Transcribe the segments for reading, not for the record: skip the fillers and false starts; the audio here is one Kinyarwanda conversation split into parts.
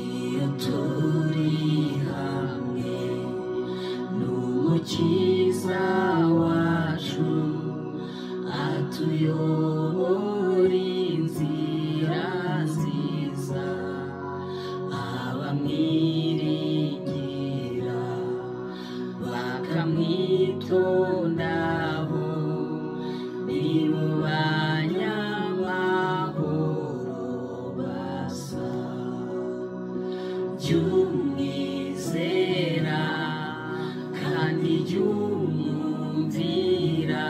iyo turi hamwe n'umukiza wacu atuyobora inzira nziza, abamwiringira bakamwitondaho nibo banyamahoro basa. Jumwizera kandi jumwumvira,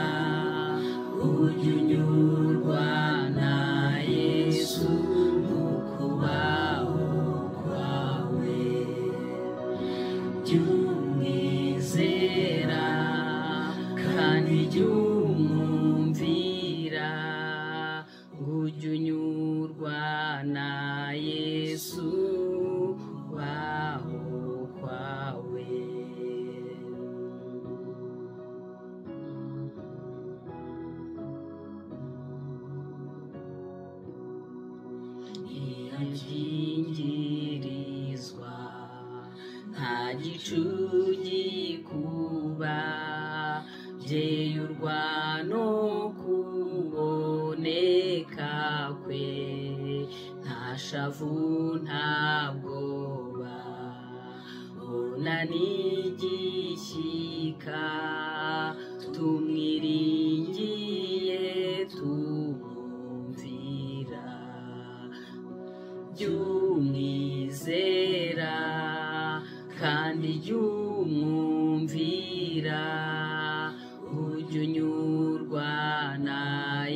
ujya unyurwa na Yesu mu kubaho kwawe. Jumwizera kandi jumwumvira, ujya unyurwa na Yesu kubaho kwawe. Ntiyakingiririzwa, nta gicu gikuba, byeyurwa no kuboneka kwe, nta shavu nta bwoba, ona n'igishyika, tumwiringiye tumwumvira. Jumwizera kandi jumwumvira, ujya unyurwa na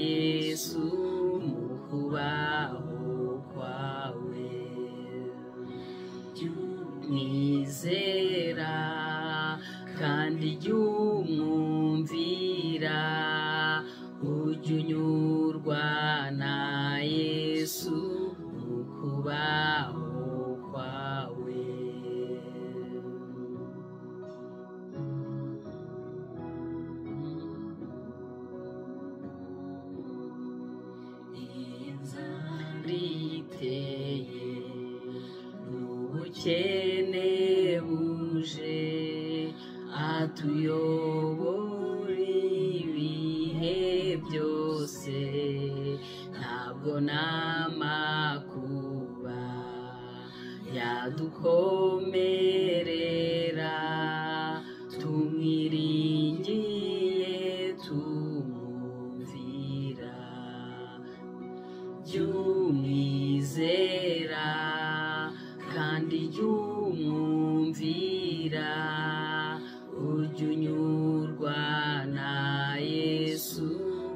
Yesu mu kubaho kwawe. Jumwizera kandi jumwumvira, ujya unyurwa na Yesu mu kubaho kwawe. Inzara iteye n'ubukene buje, atuyobora ibihe byose, ntabwo n'amakuba yadukomerera, tumwiringiye tumwumvira. Jumwizera kandi jumwumvira, ujya unyurwa na Yesu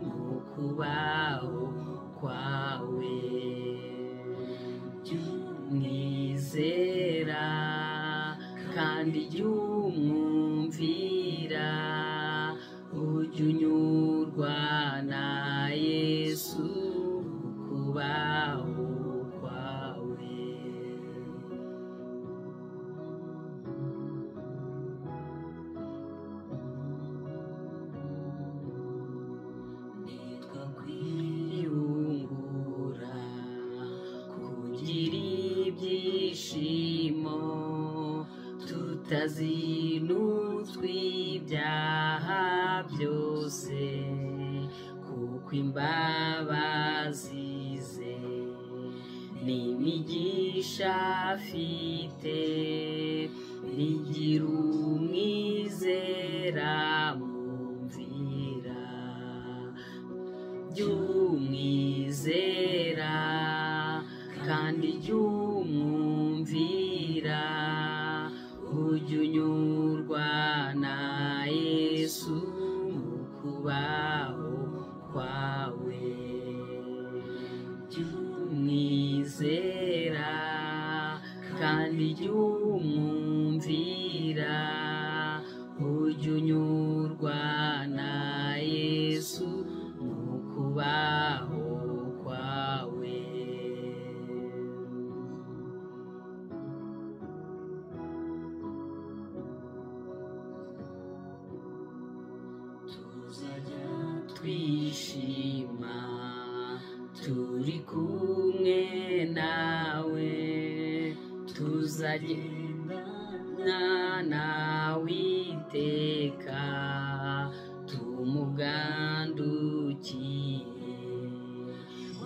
mu kubaho kwawe. Jumwizera kandi jumwumvira, ujya unyurwa na Yesu mu kubaho kwawe. Nitwa kwiyungura kugira ibyishimo, tutazinutswe ibyaha byose, kuko imbabazi ze n'imigisha afite, bigira umwizera mwumvira. Jumwizera kandi jumwumvira, ujya unyurwa na Yesu mu kubaho kwawe. Jumwizera kandi jumwumvira, ujya unyurwa na Yesu mu kubaho kwawe. twishima turi kumwe nawe tuzagendana nawe iteka tumugandukiye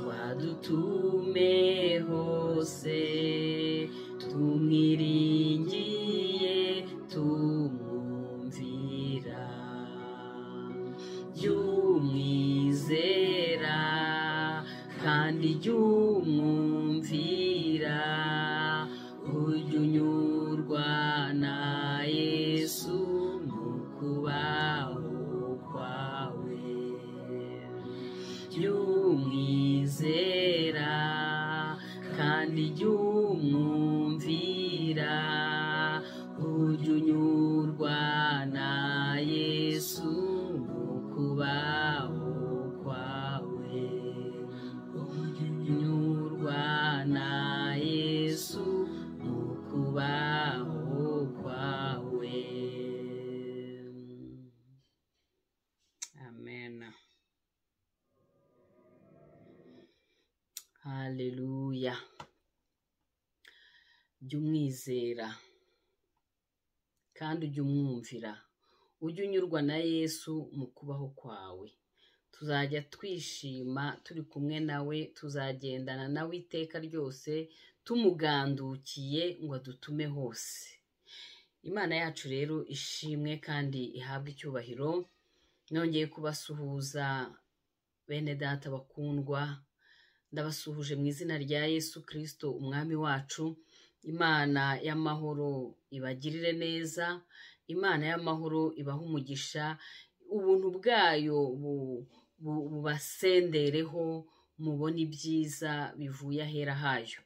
wadutume hose tumwiringiye tumwumvira jyumwizera kandi jyumwumvira ujye unyurwa na Yesu mu kubaho kwawe jyumwizera kandi jyumwumvira ujye unyurwa na Yesu mu kubaho kwawe unyurwa na Yesu mu kubaho kwawe. Amen. Haleluya. Jya umwizera kandi ujye umwumvira ujye unyurwa na Yesu mu kubaho kwawe tuzajya twishima turi kumwe nawe tuzagendana nawe iteka ryose tumugandukiye ngo adutume hose. Imana yacu rero ishimwe kandi ihabwe icyubahiro. Nongeye kubasuhuza bene data bakundwa, ndabasuhuje mu izina rya Yesu Kristo umwami wacu. Imana y'amahoro ibagirire neza, Imana y'amahoro ibaha umugisha, ubuntu bwayo bubasendereho mubone ibyiza bivuye ahera hayo.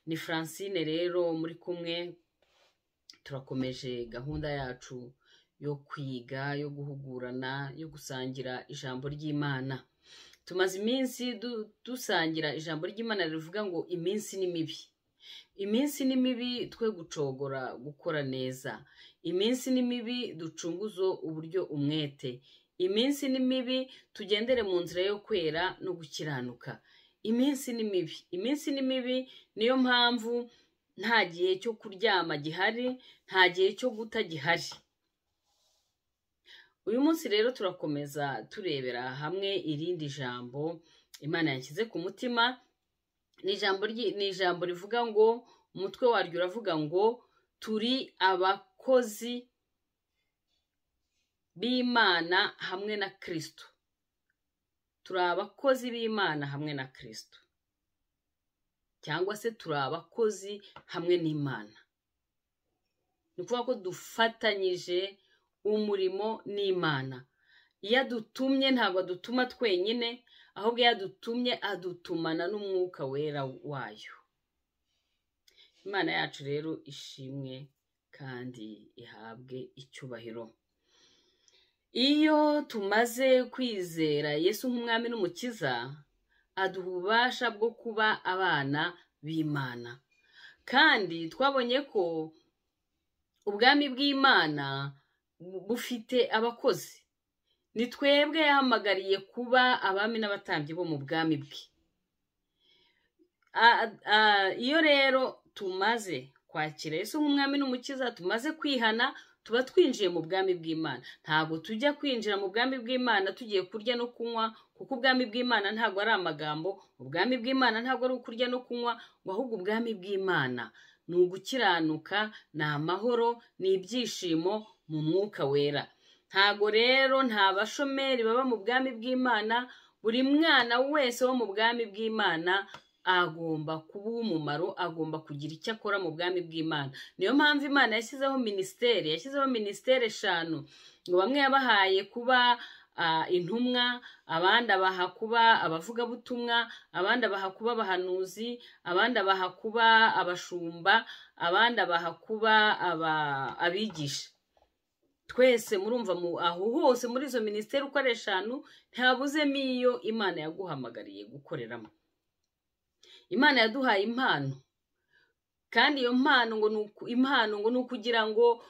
Ni Francine rero muri kumwe, turakomeje gahunda yacu yo kwiga, yo guhugurana, yo gusangira ijambo ry'Imana. Tumaze iminsi dusangira ijambo ry'Imana rivuga ngo iminsi ni mibi. Iminsi ni mibi, twe gucogora gukora neza. Iminsi ni mibi, ducunguzo uburyo umwete. Iminsi ni mibi, tugendere mu nzira yo kwera no gukiranuka. Iminsi ni mibi. Iminsi ni mibi, niyo mpamvu nta gihe cyo kuryama gihari, nta gihe cyo guta gihari. Uyu munsi rero turakomeza turebera hamwe irindi jambo Imana yanshyize ku mutima. Ni ijambo rivuga ngo, umutwe waryo uravuga ngo turi abakozi b'Imana hamwe na Kristo. Turi abakozi b'Imana hamwe na Kristo, cyangwa se turi abakozi hamwe n'Imana. Ni ukuvuga ko dufatanyije umurimo n'Imana. Iyo adutumye ntabwo adutuma twenyine, ahubwo iyo adutumye adutumana n'umwuka wera wayo. Imana yacu rero ishimwe kandi ihabwe icyubahiro. Iyo tumaze kwizera Yesu nk'umwami n'umukiza, aduha ububasha bwo kuba abana b'Imana. Kandi twabonye ko ubwami bw'Imana bufite abakozi. Ni twebwe yahamagariye kuba abami n'abatambyi bo mu bwami bwe. Iyo rero tumaze kwakira Yesu nk'umwami n'umukiza, tumaze kwihana, tuba twinjiye mu bwami bw'Imana. Ntabwo tujya kwinjira mu bwami bw'Imana tugiye kurya no kunywa, kuko ubwami bw'Imana ntabwo ari amagambo, ubwami bw'Imana ntabwo ari ukurya no kunywa, ahubwo ubwami bw'Imana ni ugukiranuka, ni amahoro, ni ibyishimo mu mwuka wera. Ntago rero nta bashomeri baba mu bwami bw'Imana. Buri mwana wese wo mu bwami bw'Imana agomba kuba uw'umumaro, agomba kugira icyo akora mu bwami bw'Imana. Niyo mpamvu Imana yashyizeho minisiteri 5, ngo bamwe yabahaye kuba intumwa, abandi abaha kuba abavugabutumwa, abandi abaha kuba abahanuzi, abandi abaha kuba abashumba, abandi abaha kuba abigisha. Twese murumva aho hose muri izo minisiteri uko ari 5 ntabuzemo iyo Imana yaguhamagariye gukoreramo. Imana yaduhaye impano, kandi iyo mpano ngo ni ukugira ngo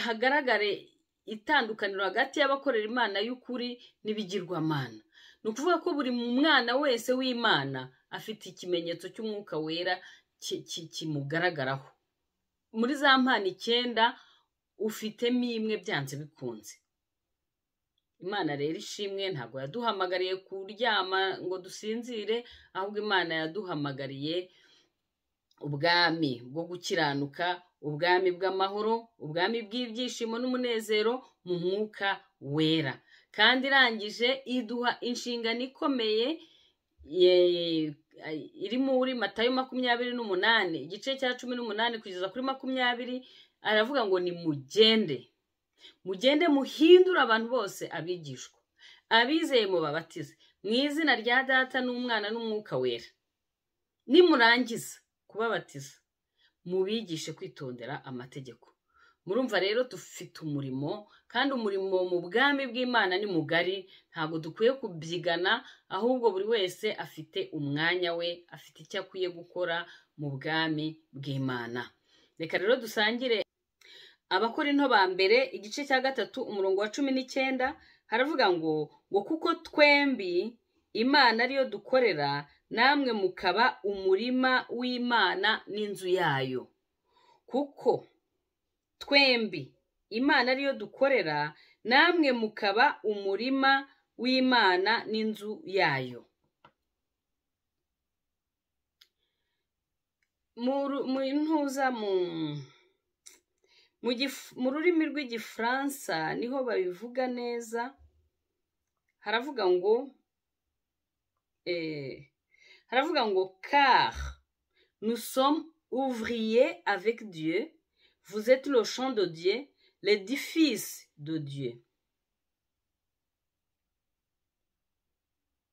hagaragare itandukaniro hagati y'abakorera imana y'ukuri n'ibigirwamana. Ni ukuvuga ko buri mwana wese w'Imana afite ikimenyetso cy'umwuka wera kimugaragaraho. Muri za mpano 9 ufitemo imwe byanze bikunze. Imana rero ishimwe, ntabwo yaduhamagariye kuryama ngo dusinzire, ahubwo Imana yaduhamagariye ubwami bwo gukiranuka, ubwami bw'amahoro, ubwami bw'ibyishimo n'umunezero mu mwuka wera. Kandi irangije iduha inshingano ikomeye iri muri Matayo 28 igice cya 18 kugeza kuri 20, aravuga ngo ni mugende muhindura abantu bose abigishwa, abizeye mu babatize mu izina rya Data n'Umwana n'Umwuka wera. Nimurangiza kubabatiza mubigishe kwitondera amategeko. Murumva rero dufite umurimo, kandi umurimo mu bwami bw'Imana ni mugari, ntabwo dukwiye kubyigana, ahubwo buri wese afite umwanya we, afite icyo akwiye gukora mu bwami bw'Imana. Reka rero dusangire Abakorinto ba mbere igice cya 3 umurongo wa 19, haravuga ngo kuko twembi Imana ariyo dukorera, namwe mukaba umurima w'Imana n'inzu yayo. Kuko twembi Imana ariyo dukorera, namwe mukaba umurima w'Imana n'inzu yayo. Mu rurimi rw'Igifaransa niho babivuga neza, haravuga ngo car nous sommes ouvriers avec Dieu, vous êtes le champ de Dieu, l'édifice de Dieu.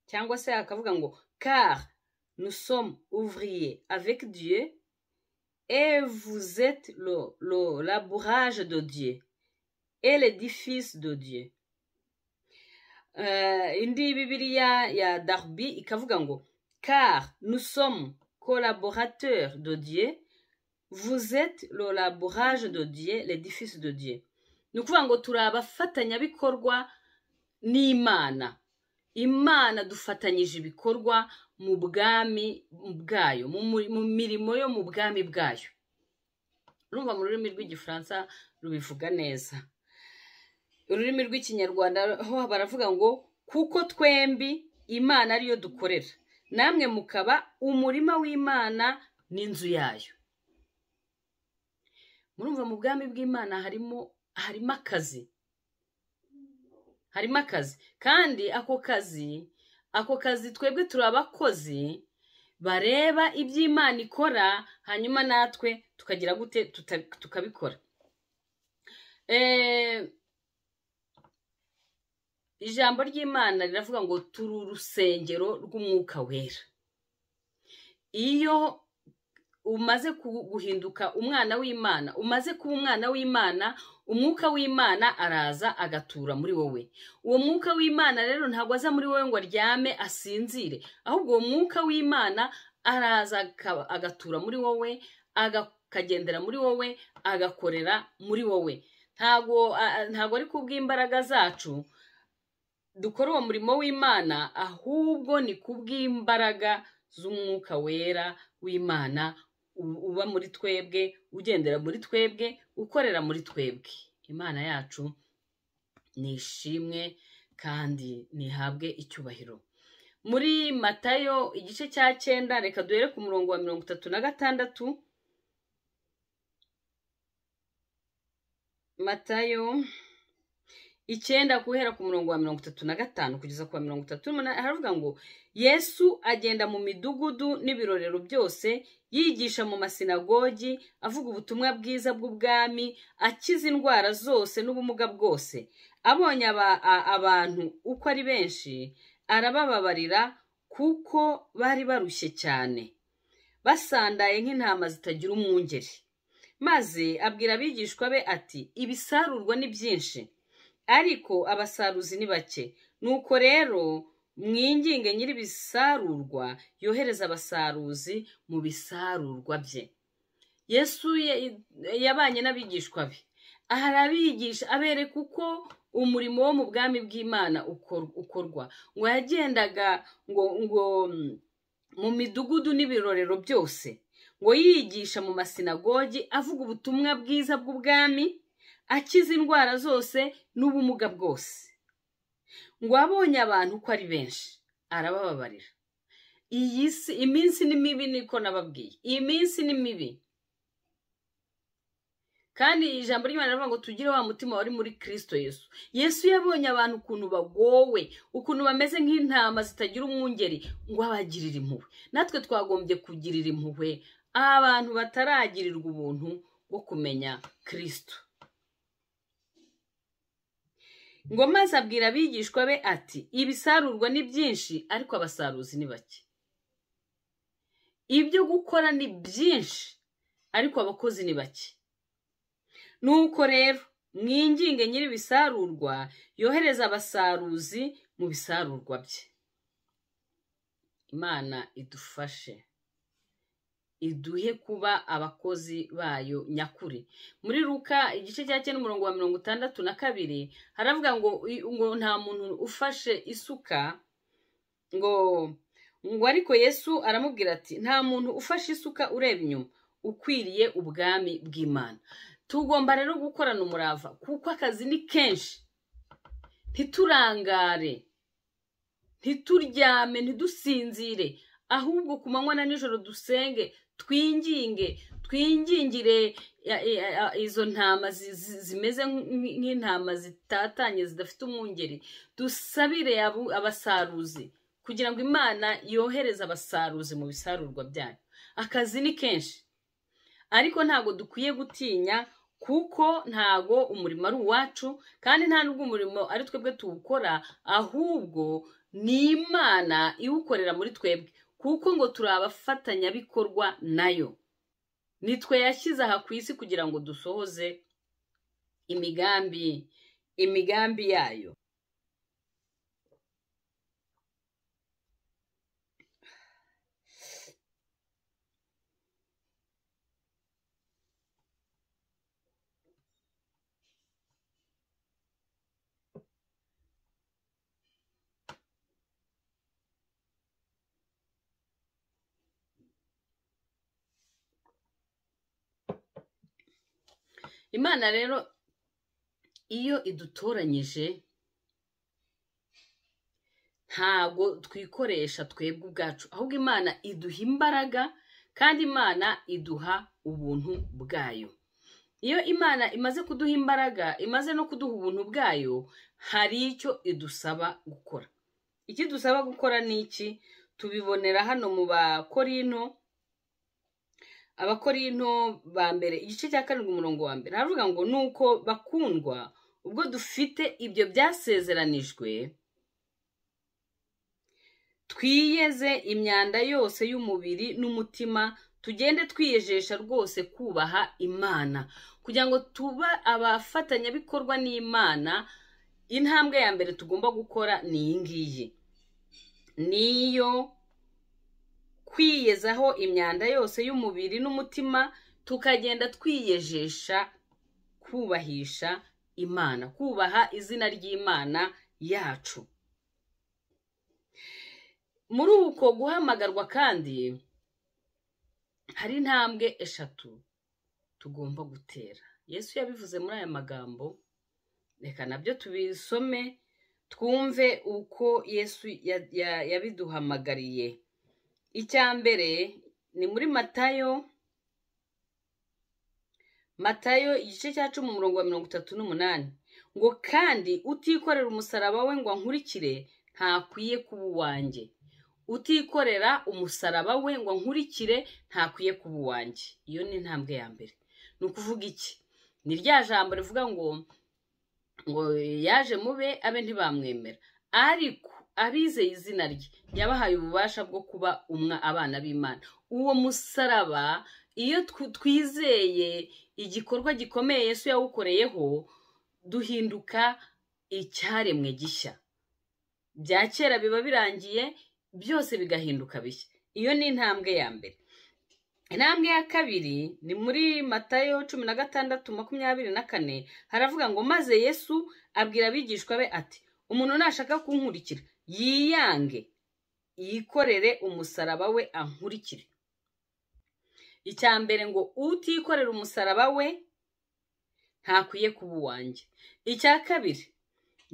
Cyangwa se akavuga ngo car nous sommes ouvriers avec Dieu et vous êtes le labourage de Dieu et l'édifice de Dieu. Indi Bibiliya ya Darby ikavuga ngo car nous sommes collaborateurs de Dieu, vous êtes le labourage de Dieu, l'édifice de Dieu. Ni ukuvuga ngo turi abafatanyabikorwa n'Imana. Imana dufatanyije ibikorwa mu bwami bwayo, mu mirimo yo mu bwami bwayo. Urumva mu rurimi rw'Igifaransa rubivuga neza. Ururimi rw'Ikinyarwanda ho baravuga ngo kuko twembi Imana ariyo dukorera, namwe mukaba umurima w'Imana n'inzu yayo. Murumva mu bwami bw'Imana harimo akazi. Harimo akazi, kandi ako kazi twebwe turi abakozi bareba iby'Imana ikora, hanyuma natwe tukagira gute tukabikora. Ijambo ry'Imana riravuga ngo turi urusengero rw'umwuka wera. Iyo umaze guhinduka umwana w'Imana, umaze kuba umwana w'Imana, umwuka w'Imana araza agatura muri wowe. Uwo mwuka w'Imana rero ntabwo aza muri wowe ngo aryame asinzire, ahubwo uwo mwuka w'Imana araza agatura muri wowe, akagendera muri wowe, agakorera muri wowe. Ntabwo ari kubw'imbaraga zacu dukora uwo murimo w'Imana, ahubwo ni kubw'imbaraga z'umwuka wera w'Imana uba muri twebwe, ugendera muri twebwe, ukorera muri twebwe. Imana yacu ni ishimwe kandi nihabwe icyubahiro. Muri Matayo igice cya 9, reka duhere ku murongo wa 36. Matayo 9 guhera ku murongo wa 35 kugeza ku wa 38, haravuga ngo Yesu agenda mu midugudu n'ibirorero byose, yigisha mu masinagogi, avuga ubutumwa bwiza bw'ubwami, akiza indwara zose n'ubumuga bwose. Abonye abantu uko ari benshi, arabababarira kuko bari barushye cyane, basandaye nk'intama zitagira umwungeri. Maze abwira abigishwa be ati, ibisarurwa ni byinshi, ariko abasaruzi ni bake. Nuko rero mwinginge nyir'ibisarurwa yohereza abasaruzi mu bisarurwa bye. Yesu yabanye n'abigishwa be, arabigisha abereka uko umurimo wo mu bwami bw'Imana ukorwa. Ngo yagendaga ngo mu midugudu n'ibirorero byose, ngo yigisha mu masinagogi avuga ubutumwa bwiza bw'ubwami, akiza indwara zose n'ubumuga bwose. Ngo abonye abantu ko ari benshi arabababarira. Iyi si iminsi ni mibi, niko nababwiye, iyi minsi ni mibi. Kandi ijambo ry'Imana rivuga ngo tugire wa mutima wari muri Kristo Yesu. Yesu yabonye abantu ukuntu bagowe, ukuntu bameze nk'intama zitagira umwungeri, ngo abagirire impuhwe. Natwe twagombye kugirira impuhwe abantu bataragirirwa ubuntu bwo kumenya Kristo. Ngo maze abwira abigishwa be ati, ibisarurwa ni byinshi ariko abasaruzi ni bake. Ibyo gukora ni byinshi ariko abakozi ni bake. Nuko rero mwinginge nyiri ibisarurwa yohereza abasaruzi mu bisarurwa bye. Imana idufashe, iduhe kuba abakozi bayo nyakuri. Muri Luka igice cya 9 umurongo wa 62 haravuga ngo nta muntu ufashe isuka ngo ariko Yesu aramubwira ati, nta muntu ufashe isuka ureba inyuma ukwiriye ubwami bw'Imana. Tugomba rero gukorana umurava kuko akazi ni kenshi. Ntiturangare, ntituryame, ntidusinzire, ahubwo ku manywa na nijoro dusenge, twingingire izo ntama zimeze nk'intama zitatanye zidafite umwungeri. Dusabire abasaruzi kugira ngo Imana yohereze abasaruzi mu bisarurwa byayo. Akazi ni kenshi ariko ntago dukwiye gutinya, kuko ntago umurimo ari uwacu, kandi nta nubwo umurimo ari twebwe tuwukora, ahubwo ni Imana iwukorera muri twebwe, kuko ngo turi abafatanyabikorwa nayo. Nitwe yashyize aha ku isi kugira ngo dusohoze imigambi yayo. Imana rero iyo idutoranyije ntago twikoresha twebwe ubwacu, ahubwo Imana iduha imbaraga, kandi Imana iduha ubuntu bwayo. Iyo Imana imaze kuduha imbaraga, imaze no kuduha ubuntu bwayo, hari icyo idusaba gukora. Iki dusaba gukora ni iki? Tubibonera hano mu Abakorinto ba mbere igice cya 7 umurongo wa 1 haravuga ngo, nuko bakundwa, ubwo dufite ibyo byasezeranijwe, twiyeze imyanda yose y'umubiri n'umutima, tugende twiyejesha rwose kubaha Imana. Kugira ngo tuba abafatanyabikorwa n'Imana, intambwe ya mbere tugomba gukora ni iyi ngiyi, niyo kwiyezaho imyanda yose y'umubiri n'umutima, tukagenda twiyejesha kubahisha Imana, kubaha izina ry'Imana yacu. Muri uko guhamagarwa kandi hari intambwe 3 tugomba gutera. Yesu yabivuze muri aya magambo, reka nabyo tubisome twumve uko Yesu yabiduhamagariye. Icya mbere ni muri Matayo igice cya 10 umurongo wa 38 ngo, kandi utikorera umusaraba we ngo ankurikire ntakwiye kuba uwanjye. Utikorera umusaraba we ngo ankurikire ntakwiye kuba uwanjye. Iyo ni intambwe ya mbere. Ni ukuvuga iki? Ni rya jambo rivuga ngo yaje mube abe ntibamwemera, ariko abizeye izina rye yabahaye ububasha bwo kuba abana b'Imana. Uwo musaraba, iyo twizeye igikorwa gikomeye Yesu yawukoreyeho, duhinduka icyaremwe gishya. Bya kera biba birangiye, byose bigahinduka bishya. Iyo ni intambwe ya mbere. intambwe ya kabiri ni muri Matayo 16:24 haravuga ngo maze Yesu abwira abigishwa be ati umuntu nashaka kunkurikira yiyange yikorere umusaraba we ankurikire. Icya mbere ngo utikorera umusaraba we ntakwiye kuba uwanjye. Icya kabiri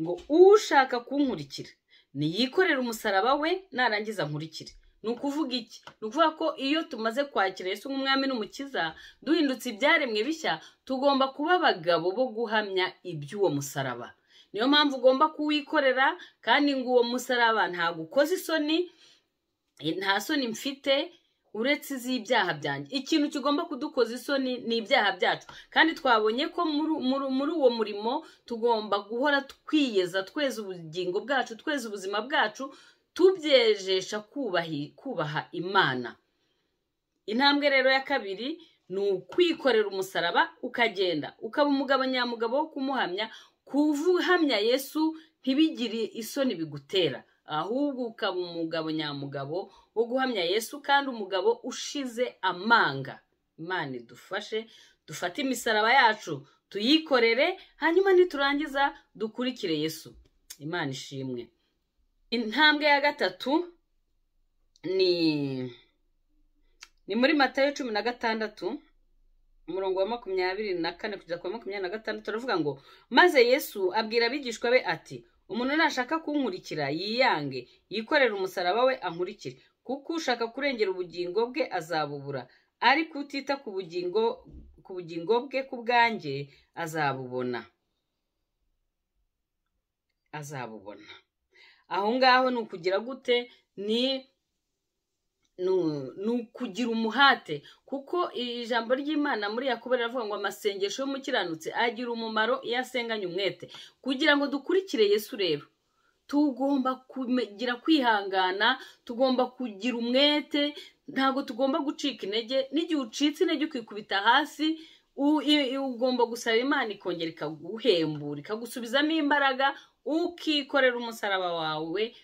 ngo ushaka kunkurikira niyikorera umusaraba we narangiza nkurikire. Nukuvuga iki? Nukuvuga ko iyo tumaze kwakira Yesu nk'umwami n'umukiza duhindutse ibyaremwe bishya, tugomba kuba abagabo bo guhamya iby'uwo musaraba. Niyo mpamvu ugomba kuwikorera, kandi ngo uwo musaraba ntabwo ukoze isoni, nta soni mfite uretse iz'ibyaha byanjye. Ikintu kigomba kudukoza isoni ni ibyaha byacu, kandi twabonye ko muri uwo murimo tugomba guhora twiyeza, tweza ubugingo bwacu, tweza ubuzima bwacu, tubyejesha kubaha Imana. Intambwe rero ya kabiri ni ukwikorera umusaraba ukagenda ukaba umugabo nyamugabo wo kumuhamya. Kuvuhamya Yesu ntibigire isoni bigutera, ahubwo ukaba umugabo nyamugabo wo guhamya Yesu, kandi umugabo ushize amanga. Imana idufashe dufate imisaraba yacu tuyikorere, hanyuma niturangiza dukurikire Yesu. Imana ishimwe. Intambwe ya gatatu ni muri Matayo 16:24 kugeza kwa 26 turavuga ngo maze Yesu abwira abigishwa be ati umuntu nashaka kunkurikira yiyange yikorera umusaraba we ankurikire, kuko ushaka kurengera ubugingo bwe azabubura, ariko utita ku bugingo bwe ku bwanjye azabubona. Aho ngaho ni ukugira gute? Ni ukugira umuhate, kuko ijambo ry'Imana muri Yakobo riravuga ngo amasengesho y'umukiranutsi agira umumaro iyo asenganye umwete. Kugira ngo dukurikire Yesu rero tugomba kugira kwihangana, tugomba kugira umwete, ntabwo tugomba gucika intege. N'igihe ucitse intege ukikubita hasi, ugomba gusaba Imana ikongera ikaguhembura, ikagusubizamo imbaraga, ukikorera umusaraba wawe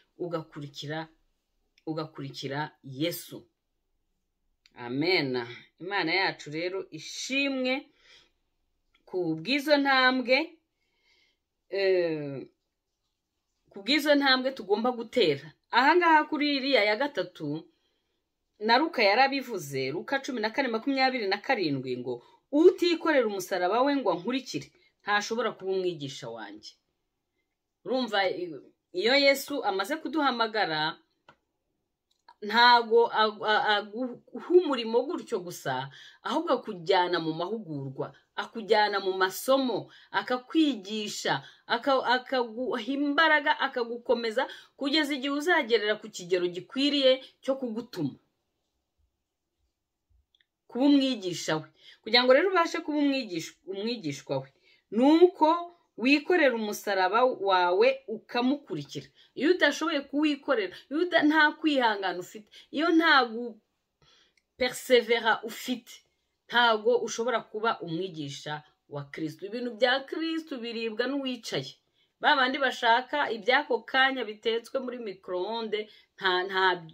ugakurikira Yesu. Amen. Imana yacu rero ishimwe ku bw'izo ntambwe tugomba gutera. Ahangaha kuri iriya ya gatatu na Luka yarabivuze, Luka 14:27 ngo utikorera umusaraba we ngo ankurikire ntashobora kuba umwigisha wanjye. Urumva iyo Yesu amaze kuduhamagara ntago aguha umurimo gutyo gusa, ahubwo akujyana mu mahugurwa, akujyana mu masomo, akakwigisha, akaguha imbaraga, akagukomeza kugeza igihe uzagerera ku kigero gikwiriye cyo kugutuma kuba umwigisha we. Kugira ngo rero ubashe kuba umwigishwa we, nuko wikorera umusaraba wawe ukamukurikira. Iyo utashoboye kuwikorera, iyo nta kwihangana ufite, iyo nta persevera ufite, ntago ushobora kuba umwigisha wa Kristo. Ibintu bya Kristo biribwa n'uwicaye. Babandi bashaka ibyako kanya bitetswe muri microonde,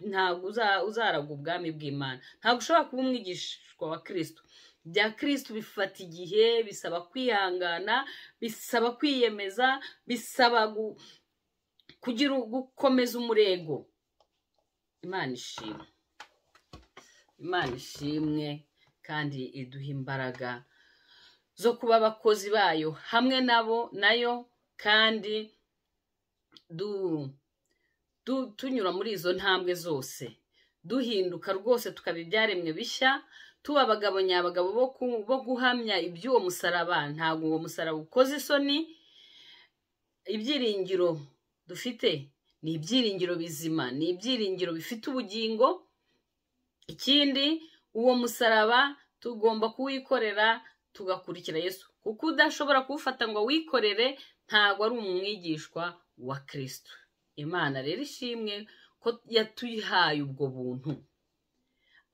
ntago uzaraga ubwami bw'Imana. Ntago ushobora kuba umwigishwa wa Kristo. Bya Kristo bifata igihe, bisaba kwihangana, bisaba kwiyemeza, bisaba gukomeza umurego. Imana ishimwe kandi iduha imbaraga zo kuba abakozi bayo hamwe nayo, kandi tunyura muri izo ntambwe zose, duhinduka rwose tukaba ibyaremwe bishya, tuba abagabo nyabagabo bo guhamya iby'uwo musaraba. Ntabwo uwo musaraba ukoze isoni. Ibyiringiro dufite ni ibyiringiro bizima, ni ibyiringiro bifite ubugingo. Ikindi, uwo musaraba tugomba kuwikorera tugakurikira Yesu, kuko udashobora kuwufata ngo wikorere ntabwo ari umwigishwa wa Kristo. Imana rero ishimwe ko yatuhaye ubwo buntu.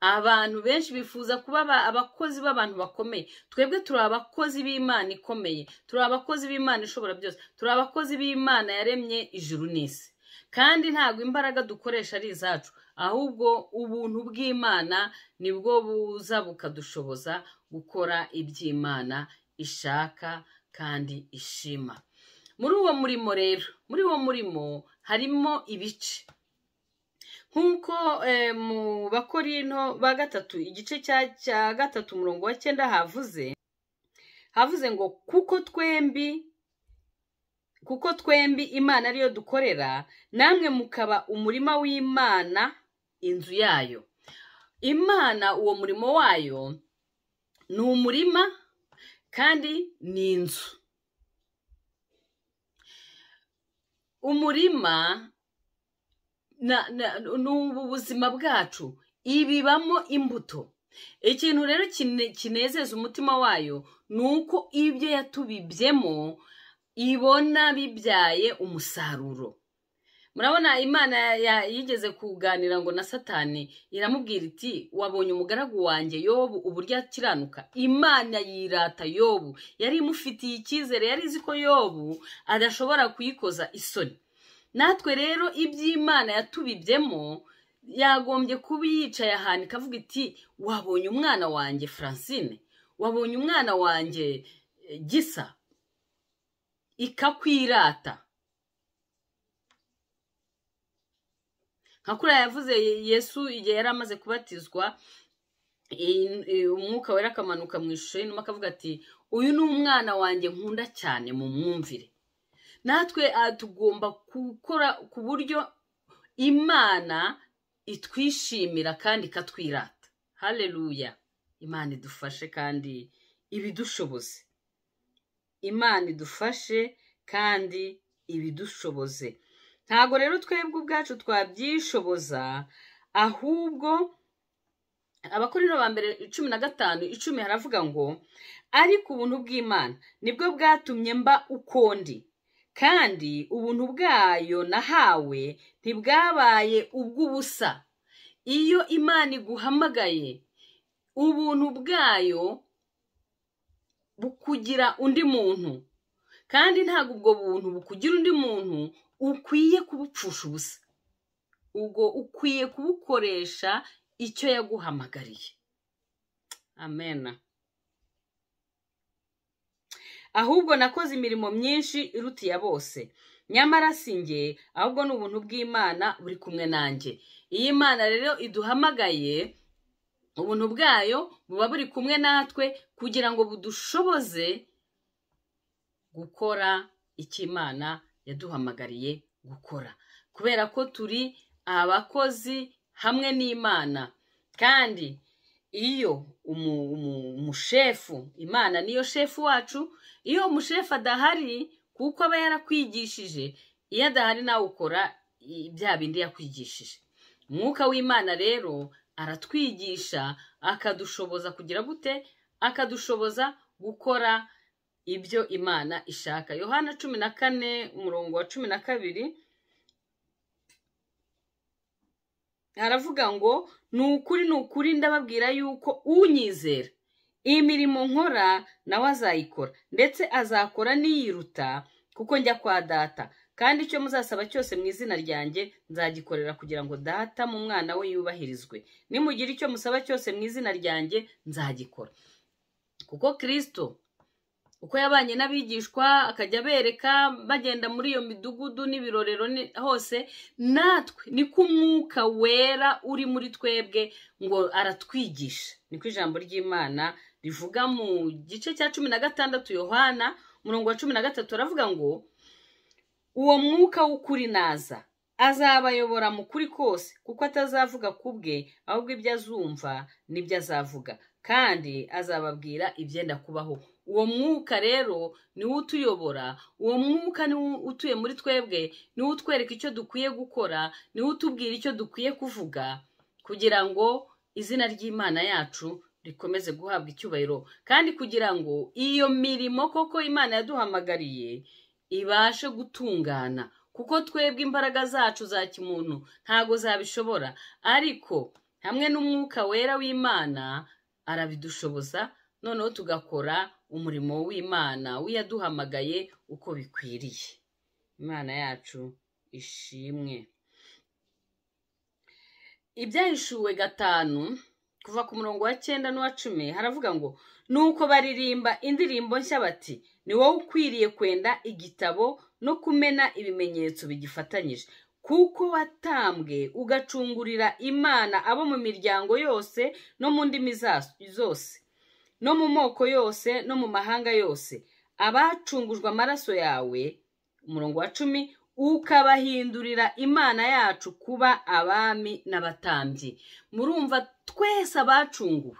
Abantu benshi bifuza kuba abakozi b'abantu bakomeye. Twebwe turi abakozi b'Imana ikomeye, turi abakozi b'Imana ishobora byose, turi abakozi b'Imana yaremye ijuru n'isi. Kandi ntabwo imbaraga dukoresha ari izacu, ahubwo ubuntu bw'Imana nibwo buza bukadushoboza gukora iby'Imana ishaka kandi ishima. Muri uwo murimo rero, muri uwo murimo harimo ibice. Nk'uko mu Bakorinto ba gatatu igice cya gatatu umurongo wa 9 havuze ngo kuko twembi Imana ariyo dukorera, namwe mukaba umurima w'Imana, inzu yayo. Imana uwo murimo wayo ni umurima kandi ni inzu. Umurima ni ubuzima bwacu, ibibamo imbuto. Ikintu rero kinezeza umutima wayo ni uko ibyo yatubibyemo ibona bibyaye umusaruro. Murabona Imana yigeze kuganira ngo na Satani, iramubwira iti wabonye umugaragu wanjye Yobu uburyo akiranuka. Imana yirata Yobu, yari imufitiye icyizere, yari izi ko Yobu adashobora kuyikoza isoni. Natwe rero iby'Imana yatubibyemo yagombye kuba yicaye ahantu ikavuga iti wabonye umwana wanjye Francine, wabonye umwana wanjye Gisa, ikakwirata. Nka kuriya yavuze Yesu igihe yari amaze kubatizwa, umwuka wera akamanuka mu ishusho y'inuma akavuga ati uyu ni umwana wanjye nkunda cyane, mu mwumvire. Natwe tugomba gukora ku buryo Imana itwishimira kandi ikatwirata. Haleluya! Imana idufashe kandi ibidushoboze. Imana idufashe kandi ibidushoboze. Ntago rero twebwe ubwacu twabyishoboza, ahubwo Abakorinto ba mbere 15:10 haravuga ngo ariko ubuntu bw'Imana nibwo bwatumye mba uko ndi, kandi ubuntu bwayo nahawe ntibwabaye ubw'ubusa. Iyo Imana iguhamagaye, ubuntu bwayo bukugira undi muntu, kandi ntabwo ubwo buntu bukugira undi muntu ukwiye kubupfusha ubusa. Ubwo ukwiye kubukoresha icyo yaguhamagariye. Amen. Ahubwo nakoze imirimo myinshi irutiye bose, nyamara sinjye, ahubwo ni ubuntu bw'Imana buri kumwe nanjye. Iyi Imana rero iduhamagaye, ubuntu bwayo buba buri kumwe natwe kugira ngo budushoboze gukora icyo Imana yaduhamagariye gukora, kubera ko turi abakozi hamwe n'Imana. Kandi iyo umushefu, Imana niyo shefu wacu, iyo umushefu adahari kuko aba yarakwigishije, iyo adahari nawe ukora bya bindi yakwigishije. Umwuka w'Imana rero aratwigisha, akadushoboza kugira gute? Akadushoboza gukora ibyo Imana ishaka. Yohana 14 umurongo wa 12 haravuga ngo ni ukuri ndababwira yuko unyizera imirimo nkora nawe azayikora, ndetse azakora niyiruta, kuko njya kwa Data. Kandi icyo muzasaba cyose mu izina ryanjye nzagikorera, kugira ngo Data mu mwana we yubahirizwe. Nimugira icyo musaba cyose mu izina ryanjye nzagikora. Kuko Kristo uko yabanye n'abigishwa akajya bereka bagenda muri iyo midugudu n'ibirorero hose, natwe niko umwuka wera uri muri twebwe ngo aratwigisha. Niko ijambo ry'Imana rivuga mu gice cya 16 Yohana umurongo wa 13 aravuga ngo uwo mwuka w'ukuri naza azabayobora mu kuri kose, kuko atazavuga kubwe, ahubwo ibyo azumva nibyo azavuga, kandi azababwira ibyenda kubaho. Uwo mwuka rero niwe utuyobora, uwo mwuka niwe utuye muri twebwe, niwe utwereka icyo dukwiye gukora, niwe utubwira icyo dukwiye kuvuga, kugira ngo izina ry'Imana yacu rikomeze guhabwa icyubahiro, kandi kugira ngo iyo mirimo koko Imana yaduhamagariye ibashe gutungana. Kuko twebwe imbaraga zacu za kimuntu ntago zabishobora, ariko hamwe n'umwuka wera w'Imana arabidushoboza, noneho tugakora umurimo w'Imana wiyaduhamagaye uko bikwiriye. Imana yacu ishimwe. Ibyahishuwe 5 kuva ku murongo wa 9 n'uwa 10 haravuga ngo nuko baririmba indirimbo nshya bati ni wowe ukwiriye kwenda igitabo no kumena ibimenyetso bigifatanyije kuko watambwe ugacungurira Imana abo mu miryango yose no mu ndimi zose no mu moko yose no mu mahanga yose abacungujwe amaraso yawe. Umurongo wa 10 ukabahindurira Imana yacu kuba abami n'abatambyi. Murumva twese abacunguwe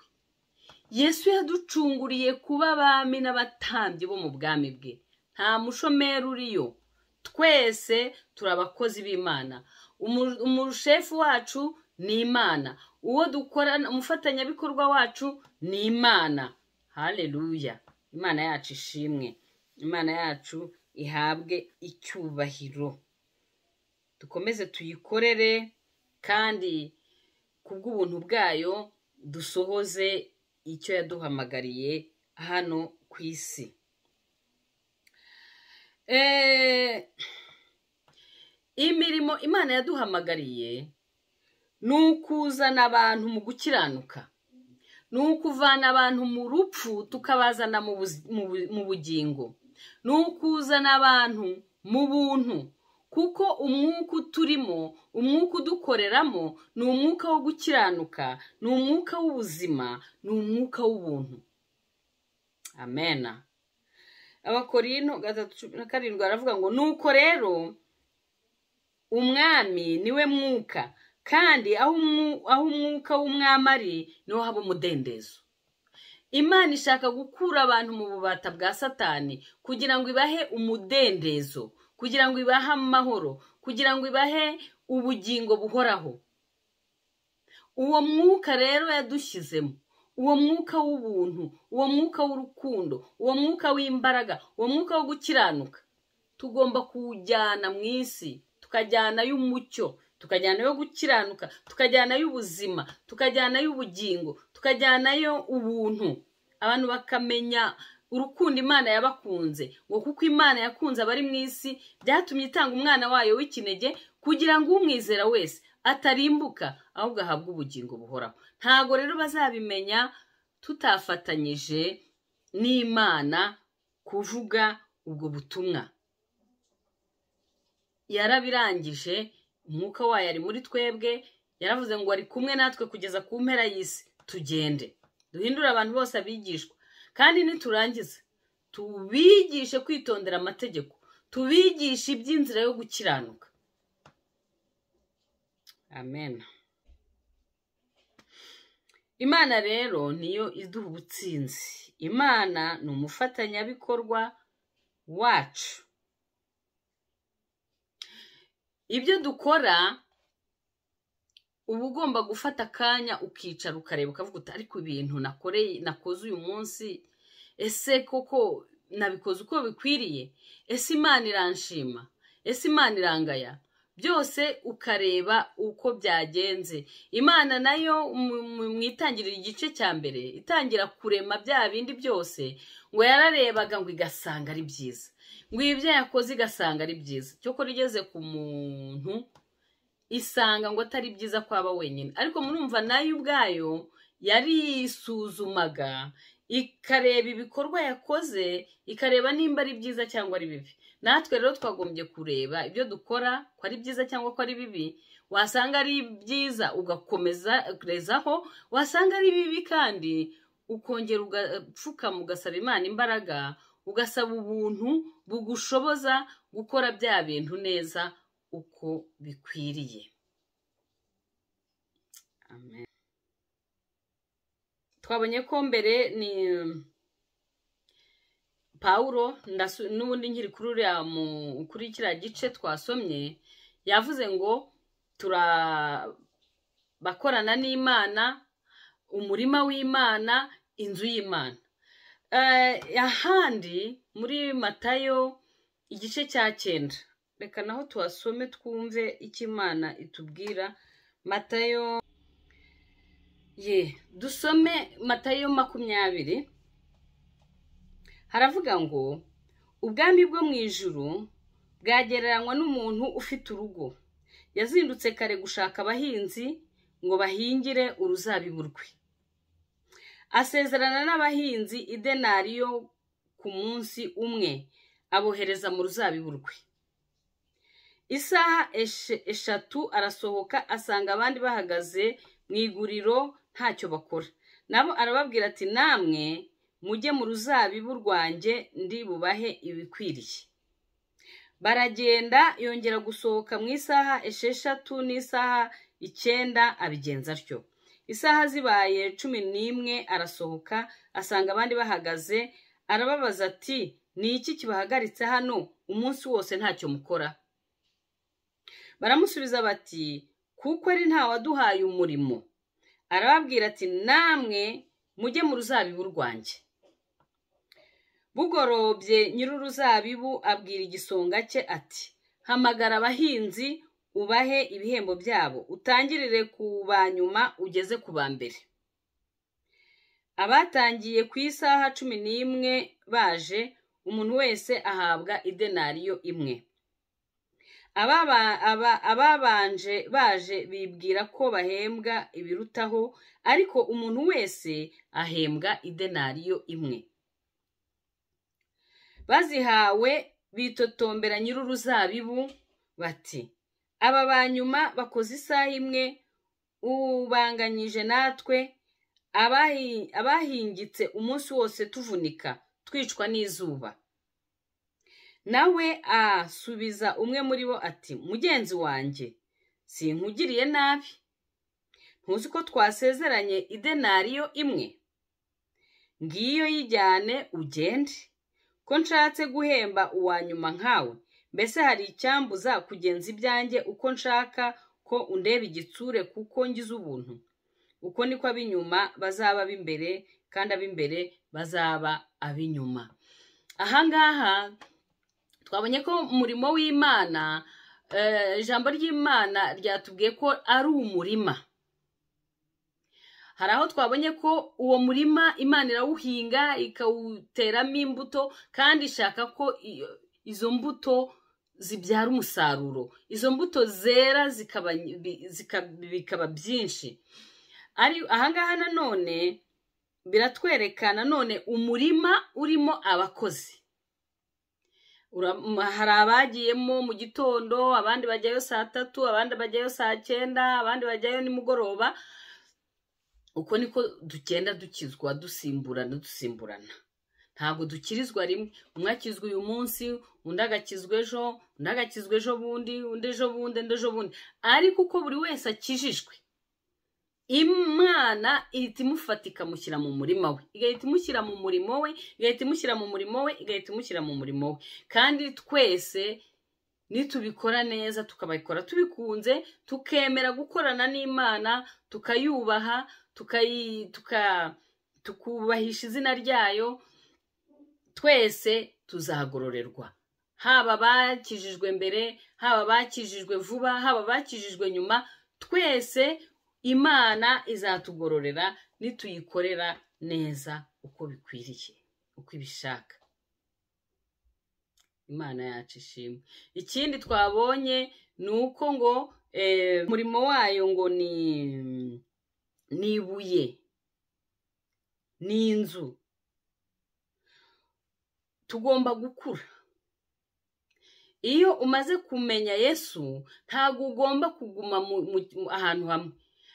Yesu yaducunguriye kuba abami n'abatambyi bo mu bwami bwe. Nta mushomeri uriyo, twese turabakozi b'Imana. Umushefu wacu ni Imana, uwo dukorana umufatanyabikorwa wacu ni Imana. Haleluya! Imana yacu ishimwe, Imana yacu ihabwe icyubahiro. Dukomeze tuyikorere kandi kubw'ubuntu bwayo dusohoze icyo yaduhamagariye hano ku isi. Imirimo Imana yaduhamagariye ni ukuzana abantu mu gukiranuka, ni ukuvana abantu mu rupfu tukabazana mu bugingo, ni ukuzana abantu mu buntu, kuko umwuka uturimo, umwuka udukoreramo ni umwuka wo gukiranuka, ni umwuka w'ubuzima, ni umwuka w'ubuntu. Amena. Abakorinto 3:7 aravuga ngo nuko rero umwami niwe mwuka, kandi aho umwuka w'umwami ari niho haba umudendezo. Imana ishaka gukura abantu mu bubata bwa Satani kugira ngo ibahe umudendezo, kugira ngo ibahe amahoro, kugira ngo ibahe ubugingo buhoraho. Uwo mwuka rero yadushyizemo, uwo mwuka w'ubuntu, uwo mwuka w'urukundo, uwo mwuka w'imbaraga, uwo mwuka wo gukiranuka, tugomba kuwujyana mu isi, tukajyana y'umucyo, tukajyana yo gukiranuka, tukajyana y'ubuzima, tukajyana y'ubugingo, tukajyana yo ubuntu. Abantu bakamenya urukundo Imana yabakunze, ngo kuko Imana yakunze abari mu isi byatumye itanga umwana wayo w'ikinege kugira ngo umwizera wese atarimbuka ahubwo ahabwe ubugingo buhoraho. Ntago rero bazabimenya tutafatanyije n'Imana kuvuga ubwo butumwa. Yarabirangije, umwuka wayo ari muri twebwe, yaravuze ngo ari kumwe natwe kugeza ku mpera y'isi. Tugende duhindure abantu bose abigishwa, kandi niturangiza tubigishe kwitondera amategeko, tubigishe iby'inzira yo gukiranuka. Amen. Imana rero niyo iduha ubutsinzi. Imana ni umufatanyabikorwa wacu. Ibyo dukora uba ugomba gufata akanya ukicara ukareba ukavuga uti ariko ibintu nakoze uyu munsi, ese koko nabikoze uko bikwiriye? Ese Imana iranshima? Ese Imana irangaya? Byose ukareba uko byagenze. Imana nayo mwitangirira igice cya mbere itangira kurema bya bindi byose, ngo yararebaga ngo igasanga ari byiza, ngo ibyo yakoze igasanga ari byiza. Cyokora igeze ku muntu isanga ngo atari byiza kwaba wenyine, ariko murumva nayo ubwayo yarisuzumaga ikareba ibikorwa yakoze, ikareba nimba ari byiza cyangwa ari bibi. Natwe rero twagombye kureba ibyo dukora ko ari byiza cyangwa ko ari bibi. Wasanga ari byiza ugakomeza kurezaho, wasanga ari bibi kandi ukongera ugapfukama ugasaba Imana imbaraga, ugasaba ubuntu bugushoboza gukora bya bintu neza uko bikwiriye. Amen. Twabonye ko mbere ni Paulo n'ubundi nkiri kuri kiriya gice twasomye, yavuze ngo turabakorana n'Imana, umurima w'Imana, inzu y'Imana. Ahandi muri Matayo igice cya 9, reka naho tuhasome twumve icyo Imana itubwira. Matayo dusome Matayo 20. Haravuga ngo ubwami bwo mu ijuru bwagereranywa n'umuntu ufite urugo, yazindutse kare gushaka abahinzi ngo bahingire uruzabibu rwe. Asezerana n'abahinzi idenariyo ku munsi umwe, abohereza mu ruzabibu rwe. Isaha eshatu arasohoka, asanga abandi bahagaze mu iguriro ntacyo bakora. Nabo arababwira ati, namwe mujye mu ruzabibu rwanjye, ndi bubahe ibikwiriye. Baragenda, yongera gusohoka mu isaha esheshatu n'isaha 9 abigenza atyo. Isaha zibaye 11 arasohoka, asanga abandi bahagaze, arababaza ati, ni iki kibahagaritse hano umunsi wose ntacyo mukora? Baramusubiza bati, kuko ari nta waduhaye umurimo. Arababwira ati, namwe mujye mu ruzabibu rwanjye. Bugorobye nyir'uruzabibu abwira igisonga cye ati, hamagara abahinzi ubahe ibihembo byabo, utangirire ku banyuma ugeze ku ba mbere. Abatangiye ku isaha 11 baje, umuntu wese ahabwa idenariyo imwe. Ababanje baje bibwira ko bahembwa ibirutaho, ariko umuntu wese ahembwa idenariyo imwe. Bazihawe bitotombera nyir'uruzabibu bati, aba banyuma bakoze isaha imwe, ubanganyije natwe abahingitse umunsi wose tuvunika twicwa n'izuba. Nawe asubiza umwe muri bo ati, mugenzi wanjye, sinkugiriye nabi. Ntuzi ko twasezeranye idenariyo imwe? Ngiyo yijyane ugende, ko nshatse guhemba uwanyuma nkawe. Mbese hari icyambuza kugenza ibyanjye uko nshaka ko undeba igitsure kuko ngize ubuntu? Uko niko ab'inyuma bazaba ab'imbere, kandi ab'imbere bazaba ab'inyuma. Ahangaha twabonye ko umurimo w'Imana, ijambo ry'Imana ryatubwiye ko ari umurima. Hari aho twabonye ko uwo murima Imana irawuhinga ikawuteramo imbuto, kandi ishaka ko izo mbuto zibyara umusaruro, izo mbuto zera bikaba byinshi. Ahangaha nanone biratwereka nanone umurima urimo abakozi. Hari abagiyemo mu gitondo, abandi bajyayo saa 3, abandi bajyayo saa 9, abandi bajyayo nimugoroba. Uko niko dugenda dukizwa, dusimburana. Ntabwo dukirizwa rimwe. Umwe akizwa uyu munsi, undi agakizwa ejo, undi agakizwa ejo bundi, undi ejo bundi, undi ejo bundi. Ariko uko buri wese akijijwe, Imana ihita imufata ikamushyira mu murima we, igahita imushyira mu murimo we, igahita imushyira mu murimo we, igahita imushyira mu murimo we. Kandi twese nitubikora neza, tukabikora tubikunze, tukemera gukorana n'Imana, tukayubaha, tukubahisha izina ryayo, twese tuzagororerwa. Haba bakijijwe mbere, haba bakijijwe vuba, haba bakijijwe nyuma, twese Imana izatugororera nituyikorera neza uko bikwiriye, uko ibishaka. Imana yacu ishimwe. Ikindi twabonye ni uko ngo umurimo wayo ngo ni ibuye, ni inzu. Tugomba gukura. Iyo umaze kumenya Yesu, ntabwo ugomba kuguma ahantu hamwe.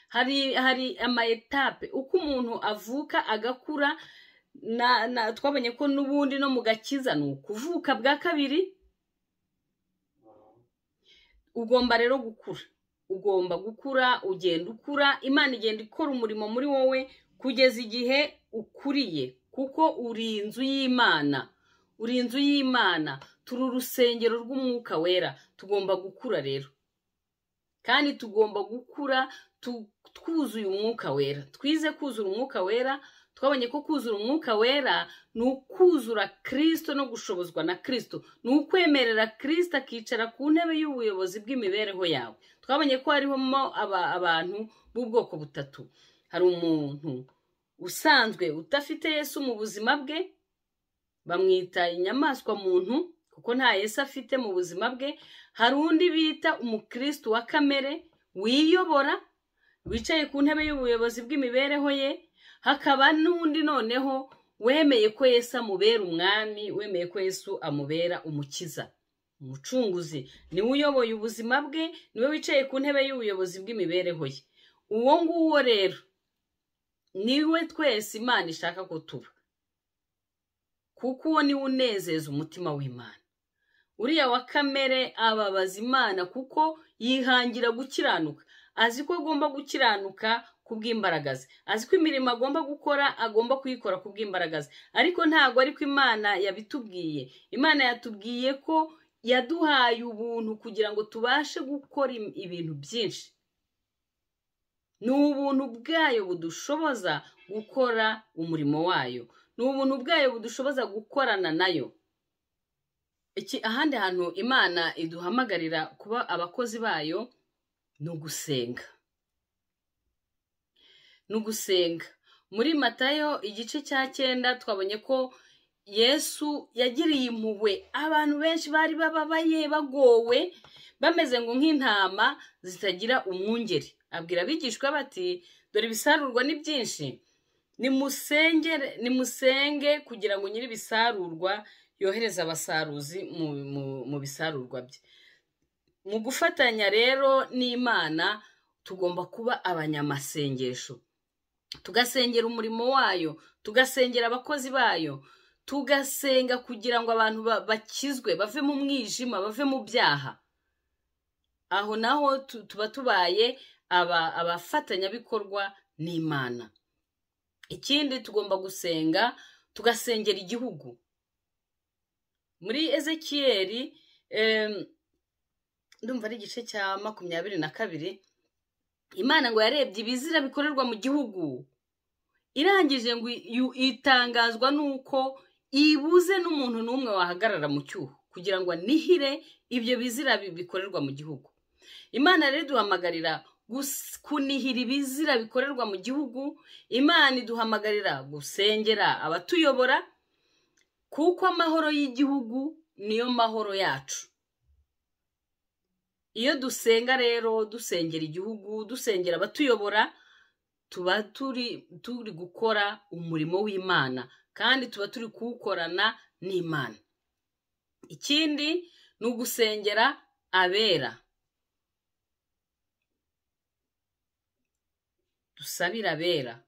Hari ama etape uko umuntu avuka agakura. Twabonye ko n'ubundi no mu gakiza ni ukuvuka bwa kabiri. Ugomba rero gukura. Ugomba gukura, ugenda ukura. Imana igenda ikora umurimo muri wowe kugeza igihe ukuriye, kuko uri inzu y'Imana. Uri inzu y'Imana. Turi urusengero rw'Umwuka Wera. Tugomba gukura rero, kandi tugomba gukura twuzuye Umwuka Wera. Twize kuzura Umwuka Wera. Twabonye ko kuzura Umwuka Wera ni ukuzura Kristo no gushobozwa na Kristo, ni ukwemerera Kristo akicara ku ntebe y'ubuyobozi bw'imibereho yawe. Twabonye ko hariho abantu b'ubwoko butatu. Hari umuntu usanzwe udafite Yesu mu buzima bwe, bamwita inyamaswa muntu kuko nta Yesu afite mu buzima bwe. Hari undi bita umukristo wa kamere wiyobora, wicaye ku ntebe y'ubuyobozi bw'imibereho ye, hakaba n'undi noneho wemeye ko Yesu amubera umwami, wemeye ko Yesu amubera umukiza, umucunguzi. Niwe uyoboye ubuzima bwe, niwe wicaye ku ntebe y'ubuyobozi bw'imibereho ye. Uwo nguwo rero niwe twese Imana ishaka ko tuba, kuko uwo niwe unezeza umutima w'Imana. Uriya wa kamere ababaza Imana kuko yihangira gukiranuka, azi ko agomba gukiranuka kubw'imbaraga ze, azi ko imirimo agomba gukora agomba kuyikora kubw'imbaraga ze, ariko ntabwo ariko Imana yabitubwiye. Imana yatubwiye ko yaduhaye ubuntu kugira ngo tubashe gukora ibintu byinshi. Ni ubuntu bwayo budushoboza gukora umurimo wayo, ni ubuntu bwayo budushoboza gukorana nayo. Ahandi hantu Imana iduhamagarira kuba abakozi bayo ni ugusenga. Ni ugusenga. Muri Matayo igice cya 9 twabonye ko Yesu yagiriye impuhwe abantu benshi bari bababaye, bagowe, bameze ngo nk'intama zitagira umwungeri. Abwira abigishwa bati, dore ibisarurwa ni byinshi, nimusenge kugira ngo nyiri ibisarurwa yohereza abasaruzi mu bisarurwa bye. Mu gufatanya rero n'Imana tugomba kuba abanyamasengesho, tugasengera umurimo wayo, tugasengera abakozi bayo, tugasenga kugira ngo abantu bakizwe, bave mu mwijima, bave mu byaha. Aho naho tuba tubaye abafatanyabikorwa n'Imana. Ikindi tugomba gusenga, tugasengera igihugu. Muri Ezekiyeli ndumva ari igice cya 22, Imana ngo yarebye ibizira bikorerwa mu gihugu, irangije ngo itangazwa nuko ibuze n'umuntu n'umwe wahagarara mu cyuho kugira ngo anihire ibyo bizira bikorerwa mu gihugu. Imana rero iduhamagarira kunihira ibizira bikorerwa mu gihugu. Imana iduhamagarira gusengera abatuyobora, kuko amahoro y'igihugu niyo mahoro yacu. Iyo dusenga rero, dusengera igihugu, dusengera abatuyobora, tuba turi gukora umurimo w'Imana, kandi tuba turi kuwukorana n'Imana. Ikindi ni ugusengera abera. Dusabira abera,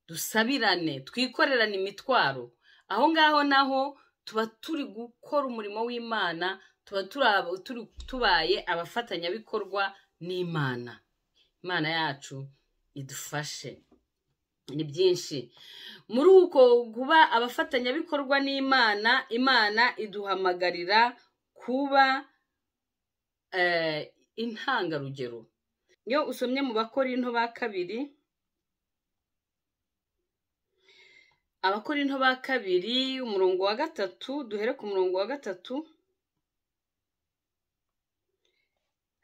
dusabirane, twikorerane imitwaro. Aho ngaho naho tuba turi gukora umurimo w'Imana, tuba tubaye abafatanyabikorwa n'Imana. Imana yacu idufashe. Ni byinshi muri uko kuba abafatanyabikorwa n'Imana. Imana iduhamagarira kuba intangarugero. Iyo usomye mu Bakorinto ba kabiri, Abakorinto ba kabiri umurongo wa 3, duhere ku murongo wa 3,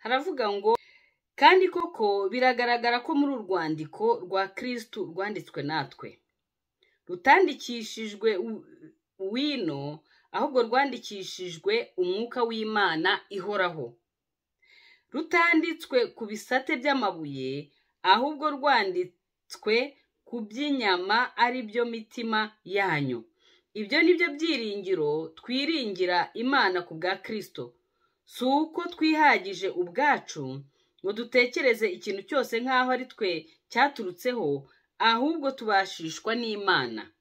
haravuga ngo, kandi koko biragaragara ko muri urwandiko rwa Kristo rwanditswe natwe, rutandikishijwe wino, ahubwo rwandikishijwe umwuka w'Imana ihoraho, rutanditswe ku bisate by'amabuye, ahubwo rwanditswe ku by'inyama, ari byo mitima yanyu. Ibyo ni byo byiringiro twiringira Imana ku bwa Kristo, si uko twihagije ubwacu ngo dutekereze ikintu cyose nk'aho ari twe cyaturutseho, ahubwo tubashishwa n'Imana.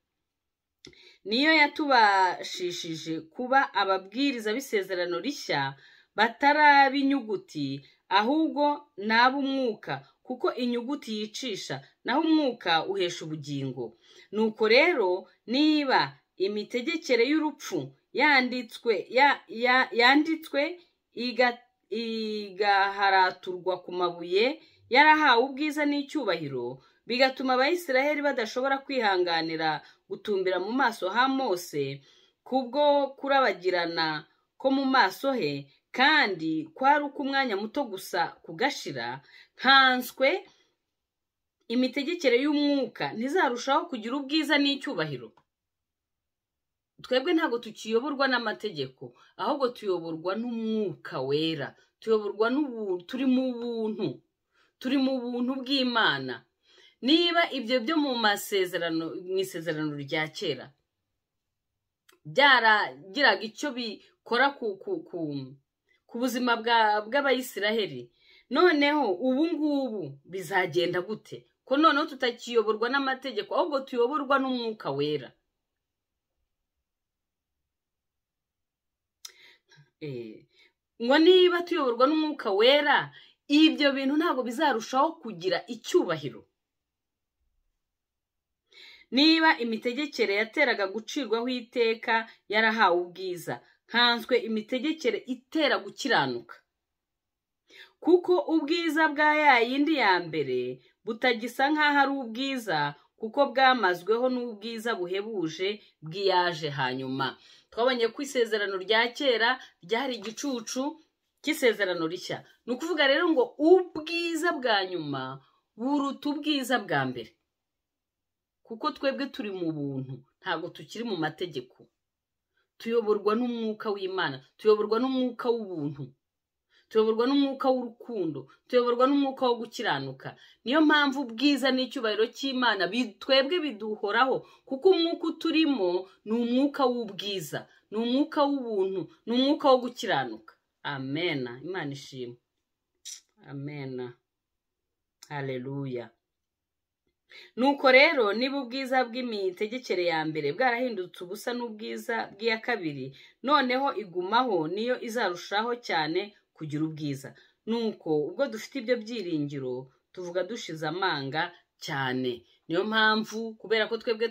Niyo yatubashishije kuba ababwiriza b'isezerano rishya, bataraba inyuguti, ahubwo n'ab'umwuka, kuko inyuguti yicisha, naho umwuka uhesha ubugingo. Nuko rero niba imitegekere y'urupfu yanditswe igaharaturwa ku mabuye, yarahawe ubwiza n'icyubahiro, bigatuma Abayisiraheli badashobora kwihanganira gutumbira mu maso ha Mose kubwo kurabagirana ko mu maso he, kandi kwari uko umwanya muto gusa kugashira, nkanswe imitegekere y'umwuka ntizarushaho kugira ubwiza n'icyubahiro. Twebwe ntabwo tukiyoborwa n'amategeko, ahubwo tuyoborwa n'umwuka wera, tuyoborwa n'ubuntu, turi mu buntu bw'Imana. Niba ibyo byo mu isezerano rya kera byaragiraga icyo bikora ku buzima bw'Abayisiraheli, noneho ubu ngubu bizagenda gute? Ko noneho tutakiyoborwa n'amategeko, ahubwo tuyoborwa n'Umwuka Wera. Ngo niba tuyoborwa n'Umwuka Wera, ibyo bintu ntabwo bizarushaho kugira icyubahiro. Niba imitegekere yateraga gucirwaho iteka yarahawe ubwiza, nkanswe imitegekere itera gukiranuka. Kuko ubwiza bwa ya yindi ya mbere butagisa nk'aho ari ubwiza, kuko bwamazweho n'ubwiza buhebuje bw'iyaje hanyuma. Twabonye ko isezerano rya kera ryari igicucu cy'isezerano rishya. Ni ukuvuga rero ngo ubwiza bwa nyuma buruta ubwiza bwa mbere, kuko twebwe turi mu buntu, ntabwo tukiri mu mategeko. Tuyoborwa n'Umwuka w'Imana, tuyoborwa n'umwuka w'ubuntu, tuyoborwa n'umwuka w'urukundo, tuyoborwa n'umwuka wo gukiranuka. Niyo mpamvu ubwiza n'icyubahiro cy'Imana twebwe biduhoraho, kuko umwuka turimo ni umwuka w'ubwiza, ni umwuka w'ubuntu, ni umwuka wo gukiranuka. Amena. Imana ishimwe. Amena. Haleluya. Nuko rero niba ubwiza bw'imitegekere ya mbere bwarahindutse ubusa n'ubwiza bw'iya kabiri, noneho igumaho niyo izarushaho cyane kugira ubwiza. Nuko ubwo dufite ibyo byiringiro tuvuga dushize amanga cyane. Niyo mpamvu kubera ko twebwe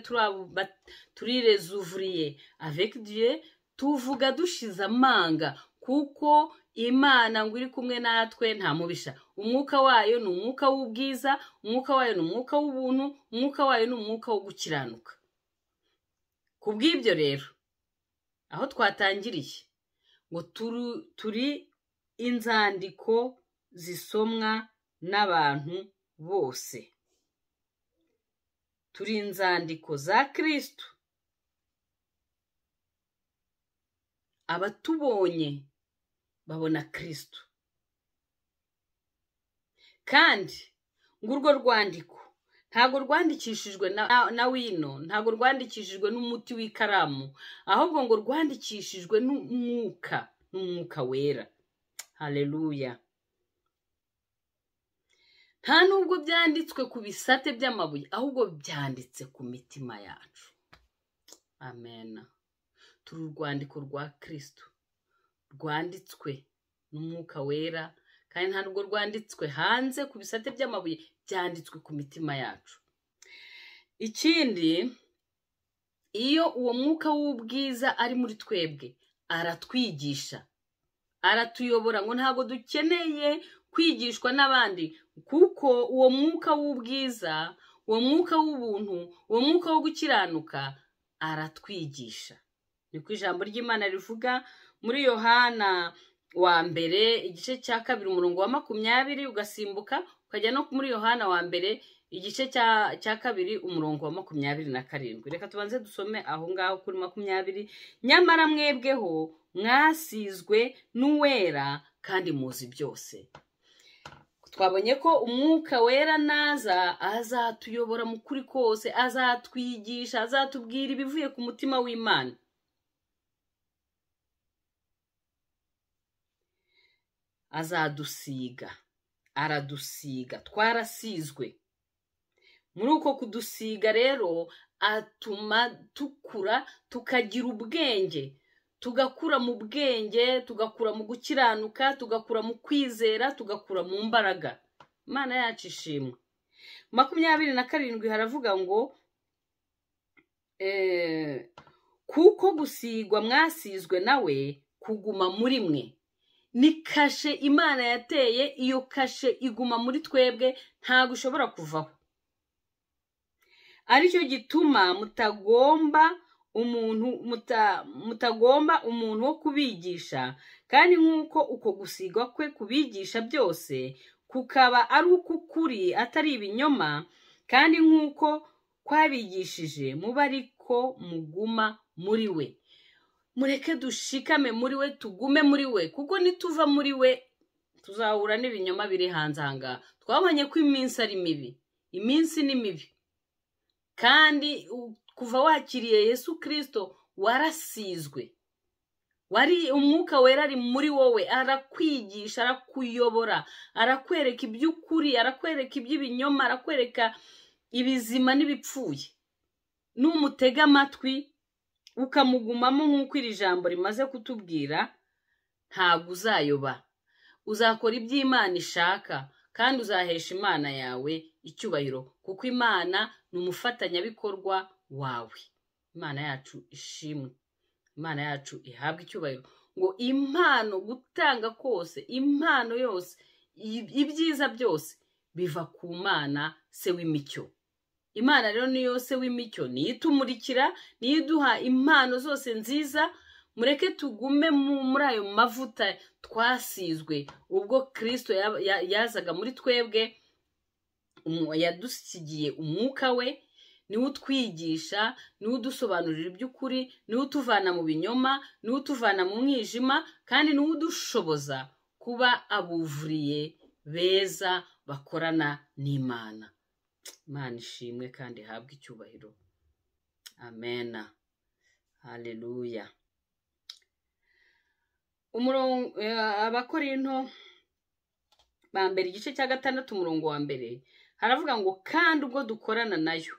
turi rezuvuriye avec Dieu, tuvuga dushize amanga, kuko Imana ngo iri kumwe natwe nta mubisha. Umwuka wayo ni umwuka w'ubwiza, umwuka wayo ni umwuka w'ubuntu, umwuka wayo ni umwuka wo gukiranuka. Kubw'ibyo rero, aho twatangiriye ngo turi inzandiko zisomwa n'abantu bose, turi inzandiko za Kristo. Abatubonye babona Kristo, kandi ngo urwo rwandiko ntabwo rwandikishijwe na wino, ntabwo rwandikishijwe n'umuti w'ikaramu, ahubwo ngo rwandikishijwe n'umwuka wera. Haleluya. Nta nubwo byanditswe ku bisate by'amabuye, ahubwo byanditse ku mitima yacu. Amen. Turi urwandiko rwa Kristo, rwanditswe n'umwuka wera, kandi nta nubwo rwanditswe hanze ku bisate by'amabuye, byanditswe ku mitima yacu. Ikindi, iyo uwo mwuka w'ubwiza ari muri twebwe, aratwigisha, aratuyobora. Ngo ntabwo dukeneye kwigishwa n'abandi, kuko uwo mwuka w'ubwiza, uwo mwuka w'ubuntu, uwo mwuka wo gukiranuka aratwigisha. Niko ijambo ry'Imana rivuga muri Yohana wa mbere igice cya 2 umurongo wa 20 ugasimbuka ukajya no muri Yohana wa mbere igice cya 2 umurongo wa 27. Reka tubanze dusome aho ngaho kuri 20. Nyamara mwebweho mwasizwe n'uwera kandi muzi byose. Twabonye ko umwuka wera naza azatuyobora mu kuri kose, azatwigisha, azatubwira ibivuye ku mutima w'Imana. Azadusiga, aradusiga, twarasizwe. Muri uko kudusiga rero atuma tukura, tukagira ubwenge, tugakura mu bwenge, tugakura mu gukiranuka, tugakura mu kwizera, tugakura mu mbaraga. Imana yacu ishimwe. 27 haravuga ngo kuko gusigwa mwasizwe nawe kuguma muri mwe. Ni kashe Imana yateye, iyo kashe iguma muri twebwe, ntabwo ushobora kuvaho. Aricyo gituma mutagomba umuntu wo kubigisha, kandi nk'uko uko gusigwa kwe kubigisha byose kukaba ari ukukuri atari ibinyoma, kandi nk'uko kwabigishije muba ariko muguma muri we. Mureke dushikame muri we, tugume muri we, kuko nituva muri we tuzahura n'ibinyoma biri hanze ahangaha. Twabonye ko iminsi ari mibi, iminsi ni mibi, kandi kuva wakiriye Yesu Kristo warasizwe, wari umwuka wera ari muri wowe, arakwigisha, arakuyobora, arakwereka iby'ukuri, arakwereka iby'ibinyoma, arakwereka ibizima n'ibipfuye. Numutega amatwi ukamugumamo nk'uko iri jambo rimaze kutubwira, ntabwo uzayoba, uzakora iby'Imana ishaka, kandi uzahesha Imana yawe icyubahiro, kuko Imana ni umufatanyabikorwa wawe. Imana yacu ishimwe, Imana yacu ihabwa icyubahiro. Ngo impano, gutanga kose, impano yose, ibyiza byose biva ku Mana se w'imicyo. Imana rero niyo se w'imicyo, niyo itumurikira, niyo iduha impano zose nziza. Mureke tugume muri ayo mavuta twasizwe ubwo Kristo yazaga muri twebwe, yadusigiye umwuka we, niwe utwigisha, niwe udusobanurira iby'ukuri, niwe utuvana mu binyoma, niwe utuvana mu mwijima, kandi niwe udushoboza kuba abuvuriye beza bakorana n'Imana. Imana ishimwe kandi ihabwe icyubahiro. Amena. Haleluya. Abakorinto ba mbere igice cya 6 umurongo wa mbere haravuga ngo, kandi ubwo dukorana nayo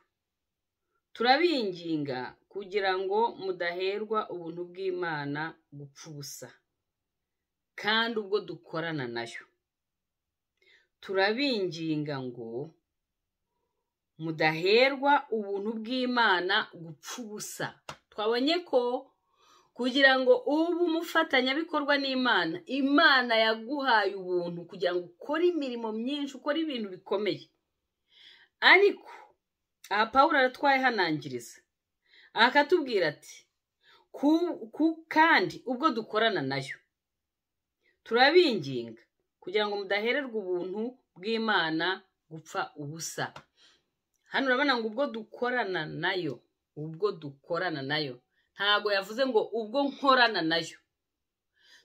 turabinginga kugira ngo mudaherwa ubuntu bw'Imana gupfa ubusa. Kandi ubwo dukorana nayo turabinginga ngo mudaherwa ubuntu bw'Imana gupfa ubusa. Twabonye ko kugira ngo ube umufatanyabikorwa n'Imana, Imana yaguhaye ubuntu kugira ngo ukore imirimo myinshi, ukore ibintu bikomeye. Ariko aha Pawulo aratwaye hanangiriza akatubwira ati, kandi ubwo dukorana nayo turabinginga kugira ngo mudahererwa ubuntu bw'Imana gupfa ubusa. Hano urabona ngo ubwo dukorana nayo, ubwo dukorana nayo, ntago yavuze ngo ubwo nkorana nayo.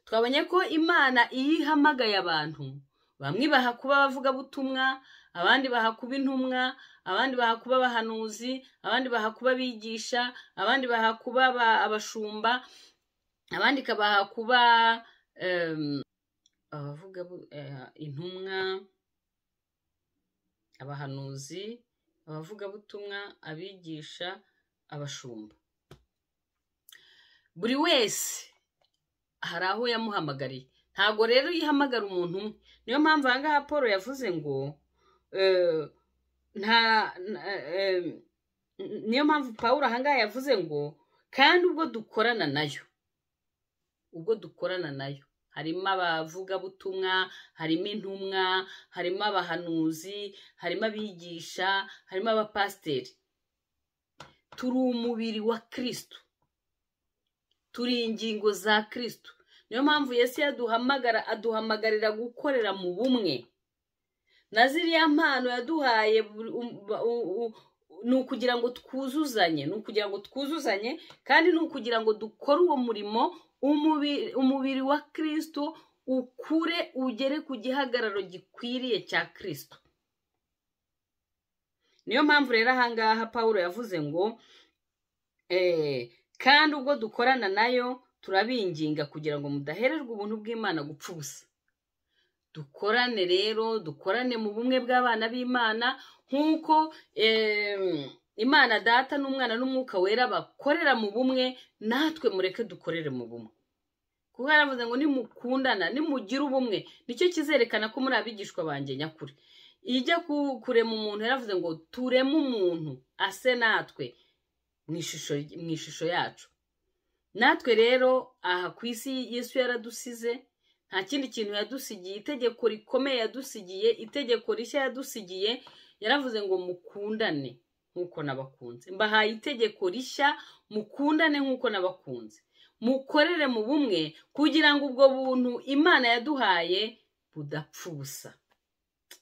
Twabonye ko Imana iyihamagaye abantu, bamwe baha kuba abavuga butumwa, abandi baha kuba intumwa, abandi baha kuba abahanuzi, abandi baha kuba bigisha, abandi baha kuba abashumba, abandi kabaha kuba abavuga intumwa, abahanuzi, abavuga butumwa, abigisha, abashumba. Buri wese hari aho yamuhamagariye, ntago rero yihamagara umuntu umwe. Niyo mpamvu ahangaha Paul yavuze ngo niyo mpamvu Pawulo ahangaha yavuze ngo, kandi ubwo dukorana nayo, ubwo dukorana nayo, harimo abavuga butumwa, harimo intumwa, harimo abahanuzi, harimo abigisha, harimo abapasiteri. Turi umubiri wa Kristo, turi ingingo za Kristo. Niyo mpamvu Yesu aduhamagarira gukorera mu bumwe. Na ziriya mpano yaduhaye ni ukugira ngo twuzuzanye, kandi ni ukugira ngo dukore uwo murimo, umubiri wa Kristo ukure ugere ku gihagararo gikwiriye cya Kristo. Niyo mpamvu rero ahangaha Pawulo yavuze ngo kandi ubwo dukorana nayo turabinginga kugira ngo mudahererwa ubuntu bw'Imana gupfa ubusa. Dukorane rero, dukorane mu bumwe bw'abana b'Imana, nk'uko Imana Data n'Umwana n'Umwuka Wera bakorera mu bumwe, natwe mureke dukorere mu bumwe. Kuko yaravuze ngo nimukundana, nimugira ubumwe, nicyo kizerekana ko muri abigishwa banjye nyakuri. Ijya kurema umuntu yaravuze ngo tureme umuntu ase natwe mu ishusho yacu. Natwe rero aha ku isi Yesu yaradusize, nta kindi kintu yadusigiye, itegeko rikomeye yadusigiye, itegeko rishya yadusigiye. Yaravuze ngo mukundane nk'uko nabakunze. Mbahaye itegeko rishya, mukundane nk'uko nabakunze. Mukorere mu bumwe kugira ngo ubwo buntu Imana yaduhaye budapfa ubusa.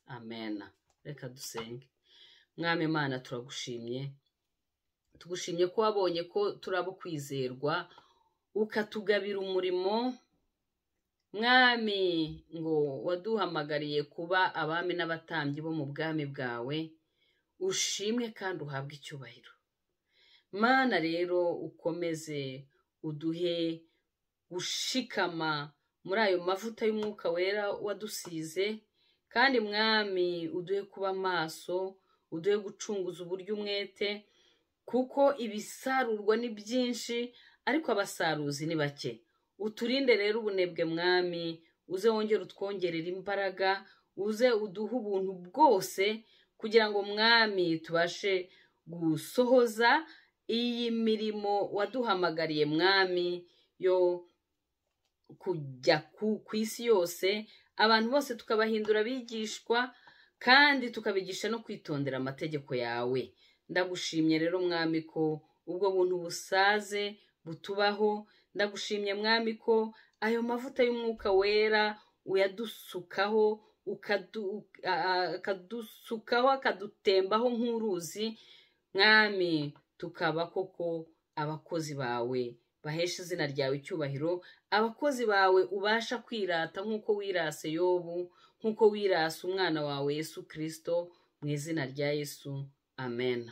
Amena. Reka dusenge. Mwami Imana turagushimye. Tugushimye ko wabonye ko turabo kwizerwa, ukatugabira umurimo mwami ngo waduhamagariye kuba abami n'abatambyi bo mu bwami bwawe, ushimwe kandi uhabwe icyubahiro. Mana rero ukomeze uduhe gushikama muri ayo mavuta y'umwuka wera wadusize, kandi mwami uduhe kuba maso, uduhe gucunguza uburyo umwete, kuko ibisarurwa ni byinshi ariko abasaruzi ni bake. Uturinde rero ubunebwe mwami, uze wongere utwongerera imbaraga, uze uduhe ubuntu bwose, kugira ngo mwami tubashe gusohoza iyi mirimo waduhamagariye mwami yo kujya ku isi yose, abantu bose tukabahindura abigishwa, kandi tukabigisha no kwitondera amategeko yawe. Ndagushimye rero mwami ko ubwo buntu busaze butubaho. Ndagushimye mwami ko ayo mavuta y'umwuka wera uyadusukaho, akadusukaho, akadutembaho nk'uruzi mwami, tukaba koko abakozi bawe bahesha izina ryawe icyubahiro, abakozi bawe ubasha kwirata nk'uko wirase Yobu, nk'uko wirase umwana wawe Yesu Kristo, mu izina rya Yesu, amen.